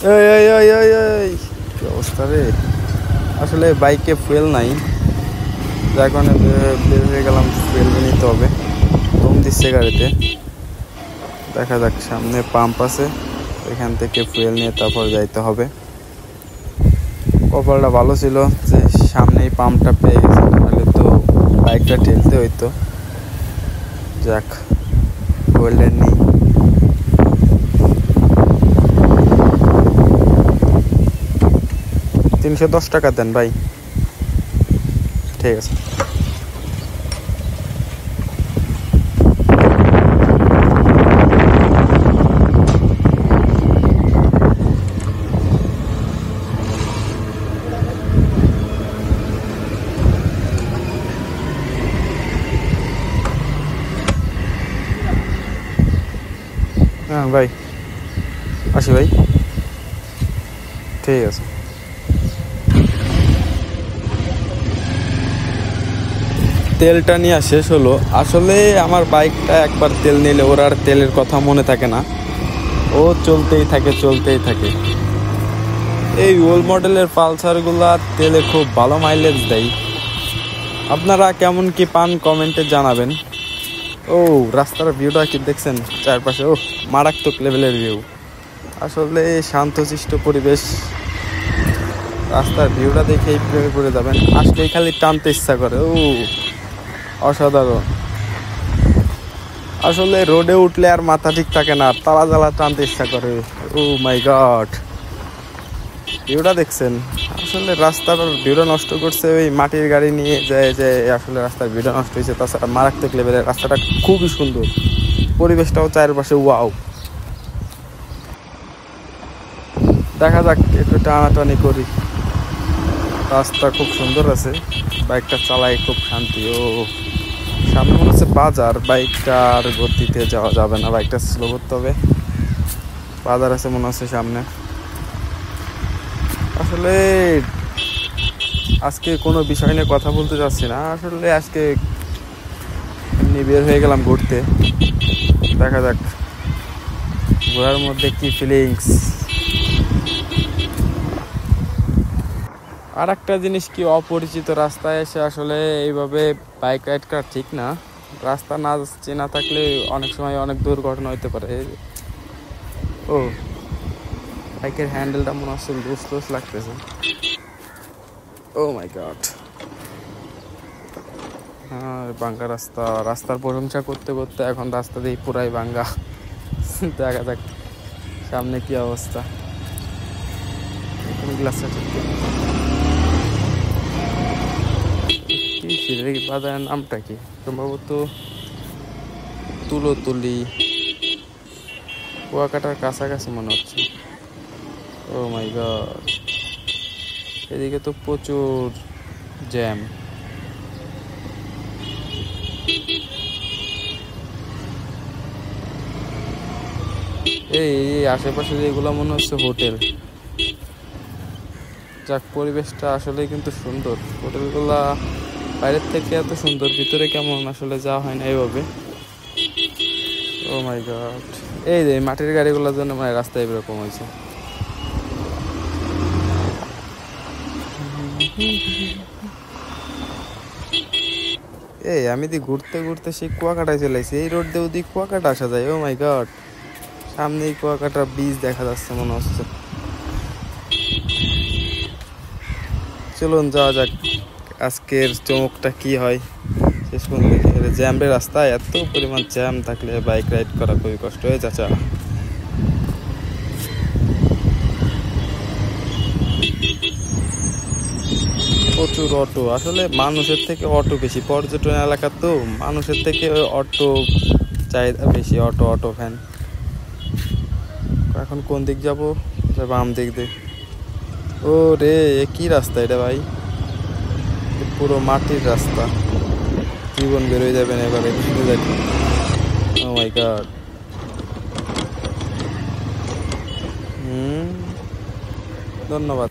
এই এই এই এই এই কি অবস্থা রে! আসলে বাইকে ফুয়েল নাই, যার কারণে বের হয়ে গেলাম। ফুয়েল নিতে হবে, দম দিচ্ছে গাড়িতে। দেখা যাক, সামনে পাম্প আছে, এখান থেকে ফুয়েল নিয়ে তারপর যাইতে হবে। কপালটা ভালো ছিল যে সামনেই পাম্পটা পেয়ে গেছে, নাহলে তো বাইকটা ঠেলতে হইতো। যাক, ফুয়েলটা নিই। 310 টাকা দেন ভাই। ঠিক আছে। হ্যাঁ ভাই, আসি ভাই। ঠিক আছে। তেলটা নিয়ে শেষ হলো। আসলে আমার বাইকটা একবার তেল নিলে ওর আর তেলের কথা মনে থাকে না, ও চলতেই থাকে চলতেই থাকে। এই ওল্ড মডেলের পালসারগুলা তেলে খুব ভালো মাইলেজ দেয়। আপনারা কেমন কি পান কমেন্টে জানাবেন। ও, রাস্তার ভিউটা কি দেখছেন? চারপাশে ও মারাত্মক লেভেলের ভিউ। আসলে শান্তশিষ্ট পরিবেশ, রাস্তার ভিউটা দেখেই প্রেমে পড়ে যাবেন। আজকেই খালি টানতে ইচ্ছা করে। ও অসাধারণ। আসলে রোডে উঠলে আর মাথা ঠিক থাকে না, তালা জ্বালা টানতে ইচ্ছা করে। ও মাই গড, ভিউটা দেখছেন? আসলে রাস্তার ভিউটা নষ্ট করছে ওই মাটির গাড়ি নিয়ে যায় যে, আসলে রাস্তার ভিউটা নষ্ট হয়েছে। তাছাড়া মারাত্মক লেভেলের, রাস্তাটা খুবই সুন্দর, পরিবেশটাও চারপাশে ওয়াও। দেখা যাক, একটু টানাটানি করি। রাস্তা খুব সুন্দর আছে, বাইকটা চালাই খুব শান্তি। ও সামনে মনে হচ্ছে বাজার, বাইকটার গতিতে যাওয়া যাবে না, বাইকটা স্লো করতে হবে। বাজার আছে মনে হচ্ছে সামনে। আসলে আজকে কোনো বিষয় নিয়ে কথা বলতে চাচ্ছি না, আসলে আজকে এমনি বের হয়ে গেলাম ঘুরতে। দেখা যাক ঘোরার মধ্যে কি ফিলিংস। আর একটা জিনিস কি, অপরিচিত রাস্তায় এসে আসলে এইভাবে বাইক রাইড করা ঠিক না। রাস্তা না চেনা থাকলে অনেক সময় অনেক দুর্ঘটনা হতে পারে। ও, বাইকের হ্যান্ডেলটা মনে হচ্ছে লুজ লুজ লাগতেছে। ও মাই গড। হ্যাঁ, ভাঙ্গা রাস্তা। রাস্তার প্রশংসা করতে করতে এখন রাস্তা দিয়ে পুরাই ভাঙ্গা। দেখা যাক সামনে কি অবস্থা। গ্লাসটা কি, বাজারের নামটা কি? সম্ভবত তুলোতুলি, কুয়াকাটার কাছাকাছি মনে হচ্ছে। ও মাই গড, এদিকে তো প্রচুর জ্যাম। এই আশেপাশে যেগুলো মনে হচ্ছে হোটেল। যাক, পরিবেশটা আসলে কিন্তু সুন্দর। হোটেলগুলা বাইরের থেকে এত সুন্দর, ভিতরে কেমন আসলে যাওয়া হয় না এইভাবে। ও মাই গড, এই যে মাটির গাড়িগুলোর জন্য মানে রাস্তায় এরকম হয়েছে। এই আমি দি ঘুরতে ঘুরতে সেই কুয়াকাটায় চলে আসছি। এই রোড দিয়ে ওদিক কুয়াকাটা আসা যায়। ও মাই গড, সামনেই কুয়াকাটার বীজ দেখা যাচ্ছে মনে হচ্ছে। চলুন যাওয়া যাক, আজকের চমকটা কি হয় শেষ পর্যন্ত দেখে। জ্যামের রাস্তায় এত পরিমাণ জ্যাম থাকলে বাইক রাইড করা খুবই কষ্ট হয়ে যাচ্ছে। প্রচুর অটো, আসলে মানুষের থেকে অটো বেশি। পর্যটন এলাকা তো, মানুষের থেকে অটো চাহিদা বেশি। Auto auto van. এখন কোন দিক যাবো? বাম দিক দিয়ে। ও রে, কি রাস্তা এটা ভাই! পুরো মাটির রাস্তা, জীবন বেরোয় যাবেন এভাবে শুনে যাচ্ছি। ও মাই গড। ধন্যবাদ।